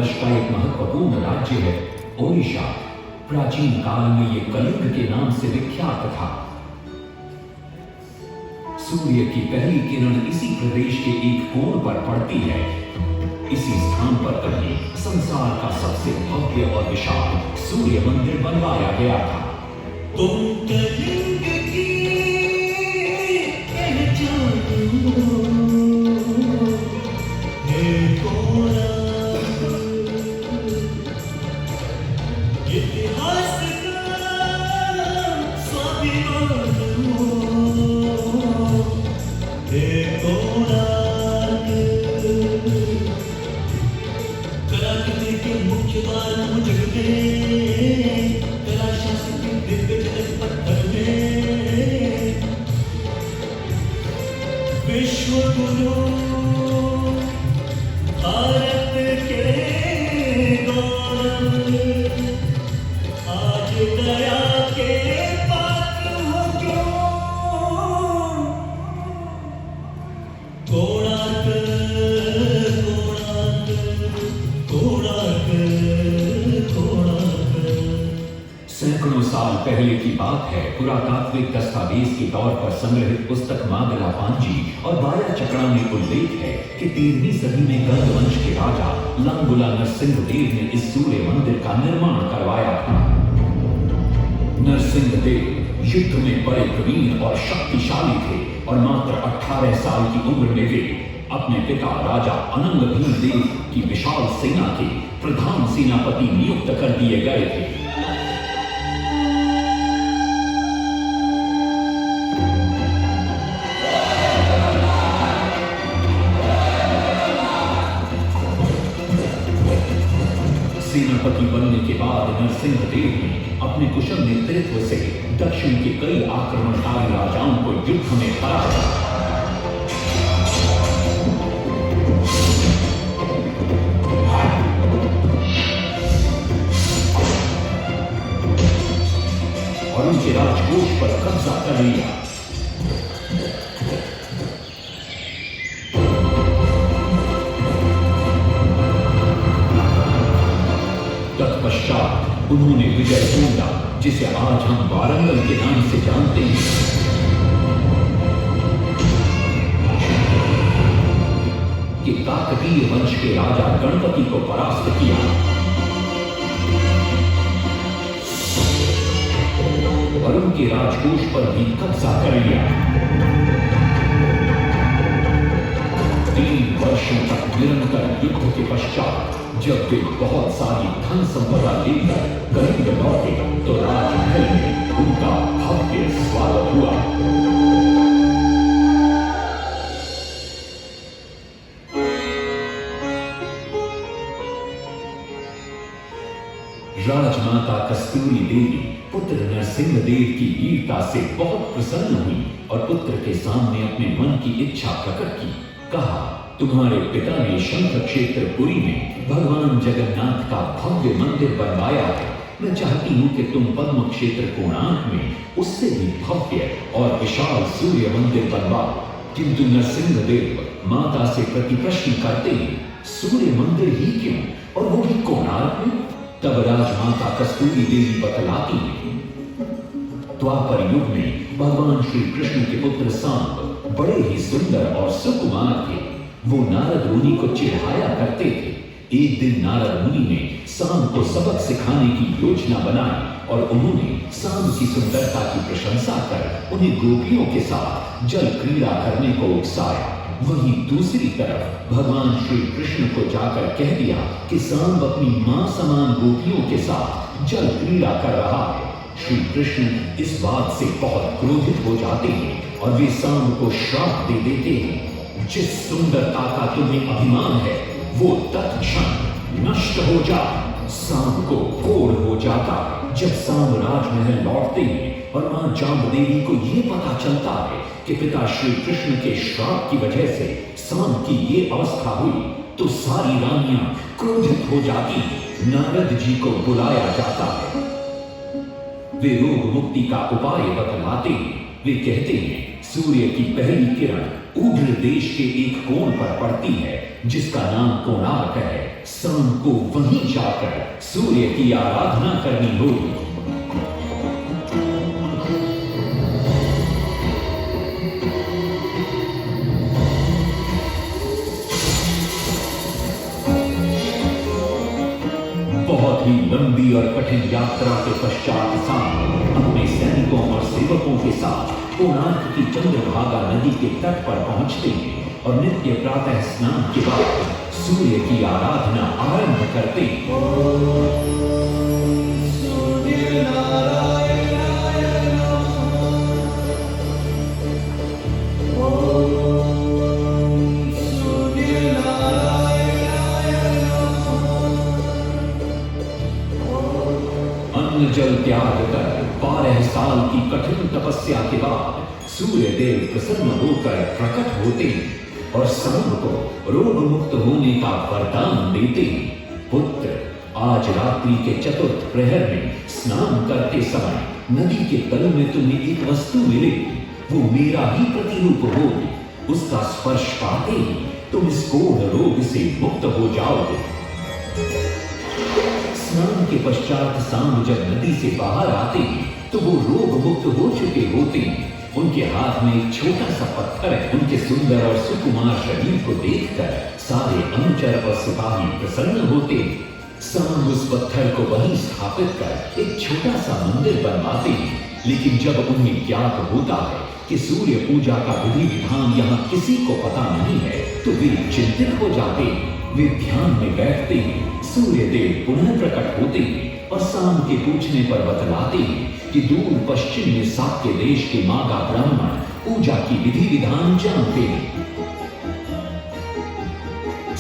देश का एक महत्वपूर्ण राज्य है ओडिशा। प्राचीन काल में ये कलिंग के नाम से विख्यात था। सूर्य की पहली किरण इसी प्रदेश के एक कोण पर पड़ती है। इसी स्थान पर कभी संसार का सबसे भव्य और विशाल सूर्य मंदिर बनवाया गया था। तुम कलिंग की पहचानो, हे कोणार्क, इतिहास का स्वाभिमान हो, हे कोणार्क। कलाकृति के मुख्य द्वार जग में, कला शास्त्र के दिव्य जगत पत्थर में, विश्व गुरु भारत के गौरव, आज दया के पात्र हो क्यों कोणार्क, कोणार्क, कोणार्क, कोणार्क। सैकड़ों साल पहले की बात है। पुरातात्विक दस्तावेज के तौर पर संग्रहित पुस्तक मागलापांजी और बाया चक्रा में उल्लेख है कि 13वीं सदी में गंग वंश के राजा लंगुला नरसिंहदेव ने इस सूर्य मंदिर का निर्माण करवाया था। नरसिंहदेव युद्ध में बड़े प्रवीण और शक्तिशाली थे और मात्र 18 साल की उम्र में वे अपने पिता राजा अनंग भीमदेव की विशाल सेना के प्रधान सेनापति नियुक्त कर दिए गए थे। सेनापति बनने के बाद नरसिंहदेव ने अपने कुशल नेतृत्व से दक्षिण के कई आक्रमणकारी राजाओं को युद्ध में हराया। और उनके राजकोष पर कब्जा कर लिया। तत्पश्चात उन्होंने विजय ढूंढा, जिसे आज हम वारंगल के नाम से जानते हैं। कि काकतीय वंश के राजा गणपति को परास्त किया और उनके राजकोष पर भी कब्जा कर लिया। 3 वर्षों तक निरंतर युद्ध के पश्चात जब वे बहुत सारी धन संपदा लेकर कलिंग लौटे तो राजमहल में उनका भव्य स्वागत हुआ। राजमाता कस्तूरी देवी पुत्र नरसिंहदेव की वीरता से बहुत प्रसन्न हुई और पुत्र के सामने अपने मन की इच्छा प्रकट की। कहा, तुम्हारे पिता ने शंख क्षेत्र पुरी में भगवान जगन्नाथ का भव्य मंदिर बनवाया है। मैं चाहती हूँ कि तुम पद्म क्षेत्र कोणार्क में उससे भी भव्य और विशाल सूर्य मंदिर बनवाओ। किंतु नरसिंहदेव माता से प्रति प्रश्न करते हैं, सूर्य मंदिर ही क्यों और वो भी कोणार्क में? तब राजमाता कस्तूरी देवी बतलाती है, द्वापर युग में भगवान श्री कृष्ण के पुत्र सांब बड़े ही सुंदर और सुकुमार थे। वो नारद मुनि को चिढ़ाया करते थे। एक दिन नारद मुनि ने सांब को सबक सिखाने की योजना बनाई और उन्होंने सांब की सुंदरता की प्रशंसा कर उन्हें गोपियों के साथ जल क्रीड़ा करने को उकसाया। वहीं दूसरी तरफ भगवान श्री कृष्ण को जाकर कह दिया कि सांब अपनी मां समान गोपियों के साथ जल क्रीड़ा कर रहा है। श्री कृष्ण इस बात से बहुत क्रोधित हो जाते हैं और वे सांब को श्राप दे देते हैं, जिस सुंदरता का तुम्हें अभिमान है वो तत्क्षण नष्ट हो जा। सांब को घोर हो जाता है। जब सांब राजमहल लौटते हैं और मां जाम्बदेवी को ये पता चलता है कि पिता श्री कृष्ण के श्राप की वजह से सांब की ये अवस्था हुई तो सारी रानियां क्रोधित हो जाती हैं। नारद जी को बुलाया जाता है। वे रोग मुक्ति का उपाय बतलाते हैं। वे कहते हैं, सूर्य की पहली किरण उग्र देश के एक कोण पर पड़ती है जिसका नाम कोणार्क है। शाम को वहीं जाकर सूर्य की आराधना करनी होगी। बहुत ही लंबी और कठिन यात्रा के पश्चात शाम अपने सैनिकों और सेवकों के साथ कोणार्क की चंद्रभागा नदी के तट पर पहुंचते हैं और नित्य प्रातः स्नान के बाद सूर्य की आराधना आरंभ करते हैं। अन्न जल त्याग कर 12 साल की कठिन तपस्या के बाद सूर्य देव प्रसन्न होकर प्रकट होते हैं और शाम को रोग मुक्त होने का वरदान देते हैं। पुत्र, आज रात्रि के चतुर्थ प्रहर में स्नान करते समय नदी के तल में तुम्हें एक वस्तु मिलेगी, वो मेरा ही प्रतिरूप होगी। उसका स्पर्श पाते ही तुम इस कोढ़ रोग से मुक्त हो जाओगे। स्नान के पश्चात सांब जब नदी से बाहर आते हैं तो वो रोग मुक्त हो चुके होते हैं। उनके हाथ में एक छोटा सा पत्थर है। उनके सुंदर और सुकुमार शरीर को देखकर सारे अनुचर और सिपाही प्रसन्न होते हैं। सांब उस पत्थर को वहीं स्थापित कर एक छोटा सा मंदिर बनवाते हैं। लेकिन जब उन्हें ज्ञात होता है कि सूर्य पूजा का विधि विधान यहाँ किसी को पता नहीं है तो वे चिंतित हो जाते हैं। वे ध्यान में बैठते हैं। सूर्य देव पुनः प्रकट होते हैं और शाम के पूछने पर बतलाते हैं कि दूर पश्चिम में साक्य देश के मागा ब्राह्मण पूजा की विधि विधान जानते हैं।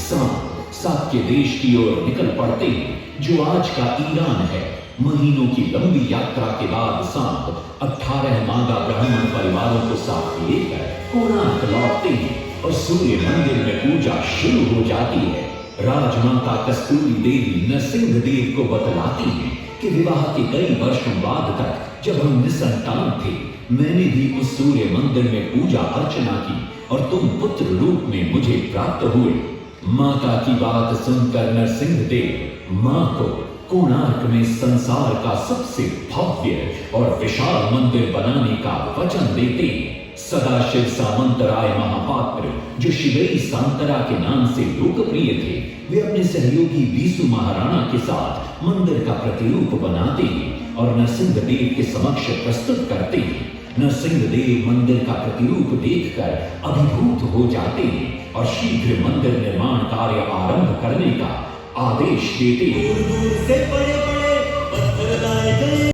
शाम साक्य देश की ओर निकल पड़ते हैं जो आज का ईरान है। महीनों की लंबी यात्रा के बाद सांब 18 मागा ब्राह्मण परिवारों को साथ लेकर कोणार्क लौटते हैं और सूर्य मंदिर में पूजा शुरू हो जाती है। राजमाता कस्तूरी देवी नरसिंह देव को बतलाती है कि विवाह के कई वर्षों बाद तक जब हम निसंतान थे, मैंने भी उस सूर्य मंदिर में पूजा अर्चना की और तुम पुत्र रूप में मुझे प्राप्त हुए। माता की बात सुनकर नरसिंह देव मां को कोणार्क में संसार का सबसे भव्य और विशाल मंदिर बनाने का वचन देते हैं। सदाशिव सामंतराय महापात्र, जो शिवई सांतरा के नाम से लोकप्रिय थे, वे अपने सहयोगी बीसू महाराणा के साथ मंदिर का प्रतिरूप बनाते हैं और नरसिंह देव के समक्ष प्रस्तुत करते हैं। नरसिंह देव मंदिर का प्रतिरूप देखकर अभिभूत हो जाते हैं और शीघ्र मंदिर निर्माण कार्य आरंभ करने का आदेश देते हैं।